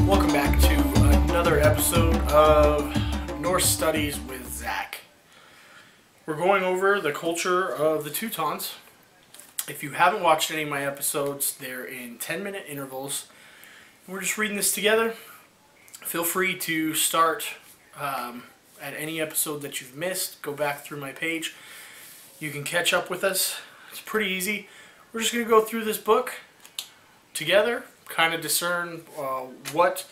Welcome back to another episode of Norse Studies with Zakk. We're going over the culture of the Teutons. If you haven't watched any of my episodes, they're in 10-minute intervals. We're just reading this together. Feel free to start at any episode that you've missed. Go back through my page. You can catch up with us. It's pretty easy. We're just going to go through this book together, kind of discern what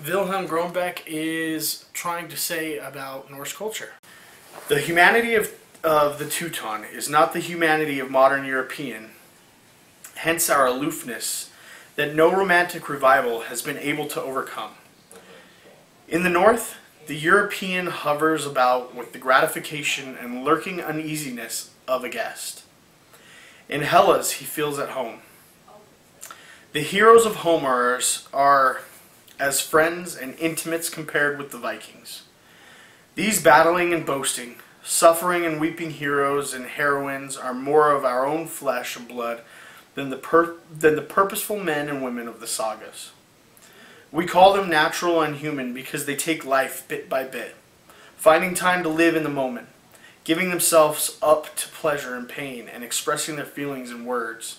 Wilhelm Grönbeck is trying to say about Norse culture. The humanity of the Teuton is not the humanity of modern European, hence our aloofness that no romantic revival has been able to overcome. In the north, the European hovers about with the gratification and lurking uneasiness of a guest. In Hellas, he feels at home. The heroes of Homer are as friends and intimates compared with the Vikings. These battling and boasting, suffering and weeping heroes and heroines are more of our own flesh and blood than the purposeful men and women of the sagas. We call them natural and human because they take life bit by bit, finding time to live in the moment, giving themselves up to pleasure and pain, and expressing their feelings in words.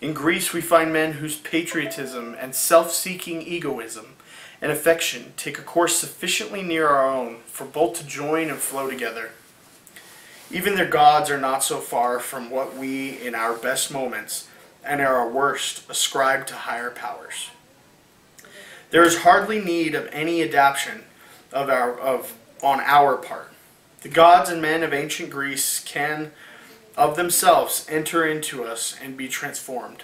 In Greece, we find men whose patriotism and self-seeking egoism and affection take a course sufficiently near our own for both to join and flow together. Even their gods are not so far from what we, in our best moments and our worst, ascribe to higher powers. There is hardly need of any adaptation on our part. The gods and men of ancient Greece can of themselves enter into us and be transformed.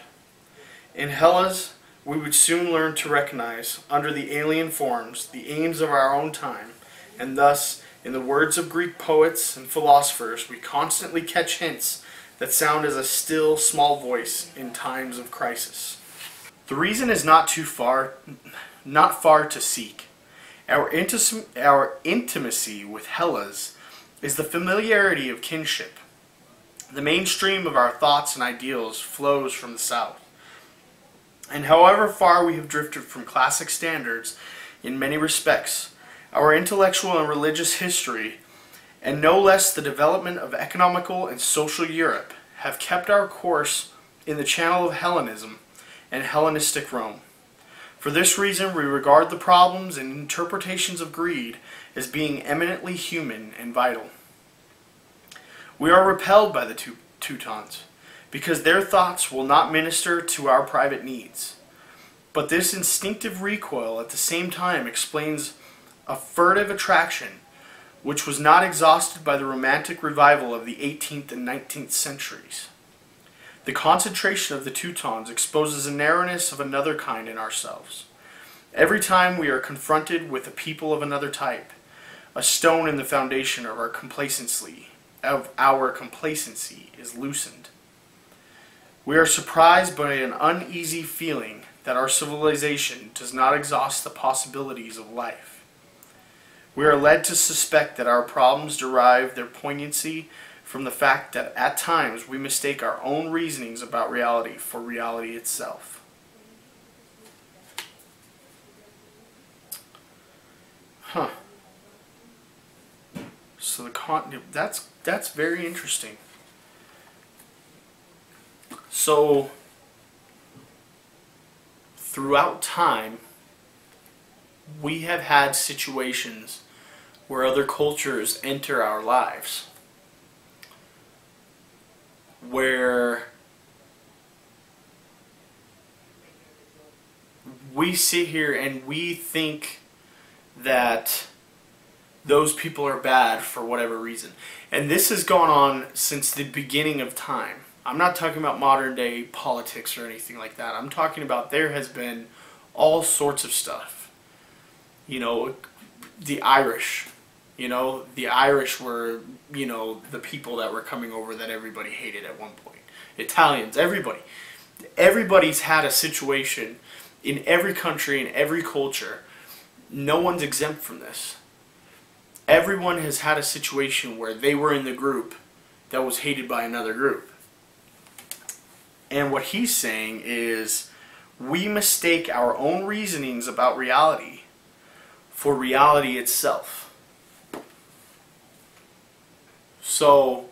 In Hellas, we would soon learn to recognize, under the alien forms, the aims of our own time, and thus, in the words of Greek poets and philosophers, we constantly catch hints that sound as a still, small voice in times of crisis. The reason is not far to seek. Our intimacy with Hellas is the familiarity of kinship. The mainstream of our thoughts and ideals flows from the south. And however far we have drifted from classic standards in many respects, our intellectual and religious history, and no less the development of economical and social Europe, have kept our course in the channel of Hellenism and Hellenistic Rome. For this reason, we regard the problems and interpretations of greed as being eminently human and vital. We are repelled by the Teutons, because their thoughts will not minister to our private needs. But this instinctive recoil at the same time explains a furtive attraction which was not exhausted by the romantic revival of the 18th and 19th centuries. The concentration of the Teutons exposes a narrowness of another kind in ourselves. Every time we are confronted with a people of another type, a stone in the foundation of our complacency is loosened. We are surprised by an uneasy feeling that our civilization does not exhaust the possibilities of life. We are led to suspect that our problems derive their poignancy from the fact that at times we mistake our own reasonings about reality for reality itself. So that's very interesting. So throughout time, we have had situations where other cultures enter our lives, where we sit here and we think that those people are bad for whatever reason. And this has gone on since the beginning of time. I'm not talking about modern day politics or anything like that. I'm talking about there has been all sorts of stuff. You know, the Irish. You know, the Irish were, you know, the people that were coming over that everybody hated at one point. Italians, everybody. Everybody's had a situation in every country, in every culture. No one's exempt from this. Everyone has had a situation where they were in the group that was hated by another group. And what he's saying is we mistake our own reasonings about reality for reality itself. So,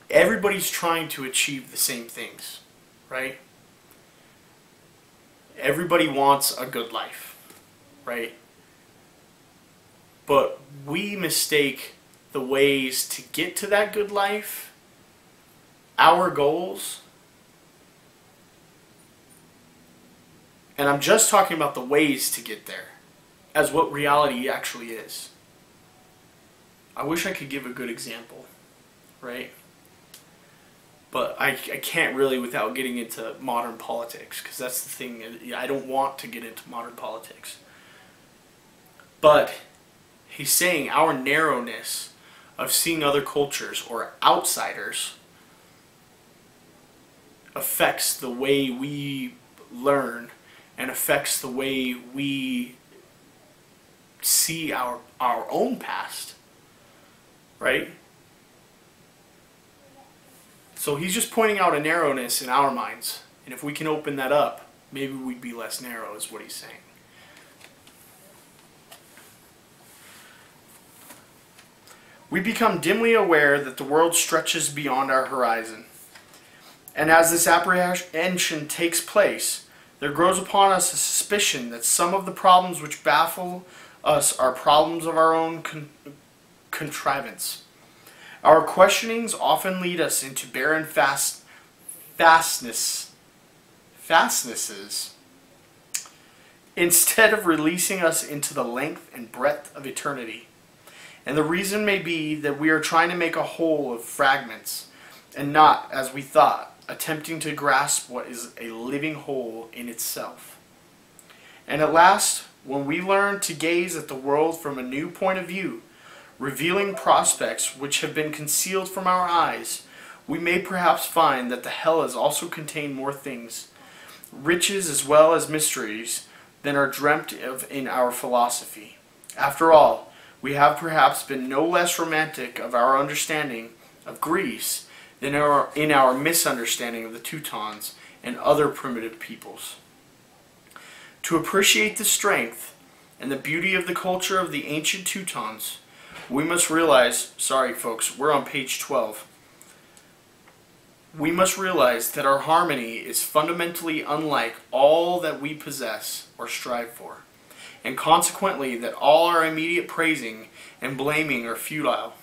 everybody's trying to achieve the same things, right? Everybody wants a good life, right? But we mistake the ways to get to that good life, our goals, and I'm just talking about the ways to get there, as what reality actually is. I wish I could give a good example, right? But I can't really without getting into modern politics, because that's the thing. I don't want to get into modern politics. But he's saying our narrowness of seeing other cultures or outsiders affects the way we learn and affects the way we see our own past, right? So he's just pointing out a narrowness in our minds. And if we can open that up, maybe we'd be less narrow, is what he's saying. We become dimly aware that the world stretches beyond our horizon. And as this apprehension takes place, there grows upon us a suspicion that some of the problems which baffle us are problems of our own contrivance. Our questionings often lead us into barren fastnesses, instead of releasing us into the length and breadth of eternity. And the reason may be that we are trying to make a whole of fragments, and not, as we thought, attempting to grasp what is a living whole in itself. And at last, when we learn to gaze at the world from a new point of view, revealing prospects which have been concealed from our eyes, we may perhaps find that the Hellas also contain more things, riches as well as mysteries, than are dreamt of in our philosophy. After all, we have perhaps been no less romantic of our understanding of Greece than in our misunderstanding of the Teutons and other primitive peoples. To appreciate the strength and the beauty of the culture of the ancient Teutons, we must realize, sorry folks, we're on page 12. We must realize that our harmony is fundamentally unlike all that we possess or strive for, and consequently that all our immediate praising and blaming are futile.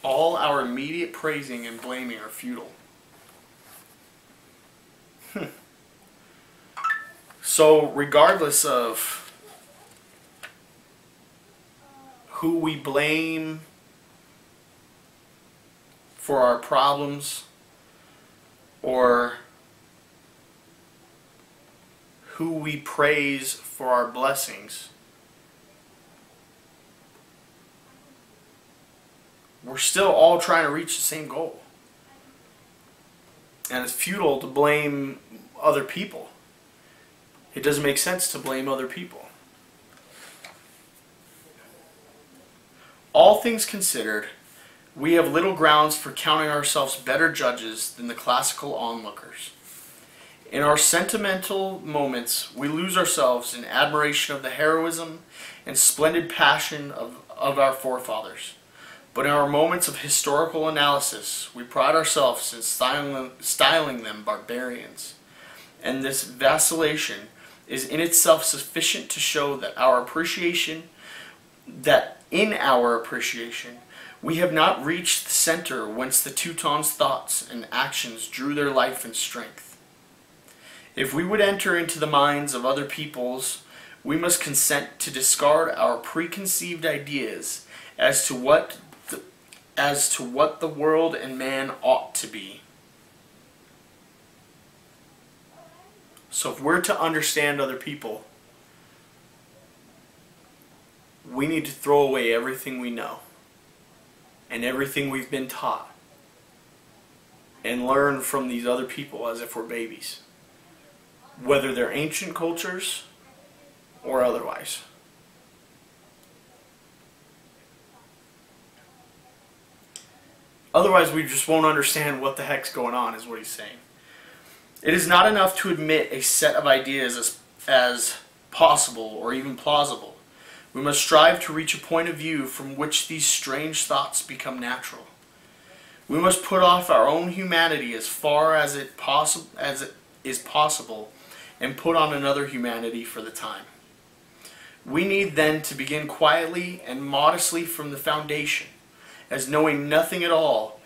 All our immediate praising and blaming are futile. So regardless of who we blame for our problems, or who we praise for our blessings, we're still all trying to reach the same goal. And it's futile to blame other people. It doesn't make sense to blame other people. All things considered, we have little grounds for counting ourselves better judges than the classical onlookers. In our sentimental moments, we lose ourselves in admiration of the heroism and splendid passion of our forefathers. But in our moments of historical analysis, we pride ourselves in styling them barbarians. And this vacillation is in itself sufficient to show that in our appreciation, we have not reached the center whence the Teutons' thoughts and actions drew their life and strength. If we would enter into the minds of other peoples, we must consent to discard our preconceived ideas as to what the world and man ought to be. So if we're to understand other people, we need to throw away everything we know and everything we've been taught and learn from these other people as if we're babies, whether they're ancient cultures or otherwise. Otherwise, we just won't understand what the heck's going on, is what he's saying. It is not enough to admit a set of ideas as possible or even plausible. We must strive to reach a point of view from which these strange thoughts become natural. We must put off our own humanity as far as it is possible and put on another humanity for the time. We need then to begin quietly and modestly from the foundation, as knowing nothing at all,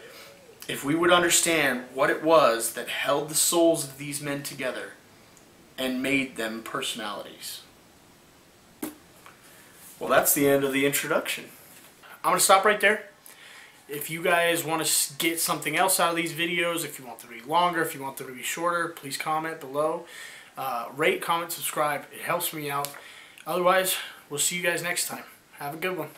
if we would understand what it was that held the souls of these men together and made them personalities. Well, that's the end of the introduction. I'm going to stop right there. If you guys want to get something else out of these videos, if you want them to be longer, if you want them to be shorter, please comment below. Rate, comment, subscribe. It helps me out. Otherwise, we'll see you guys next time. Have a good one.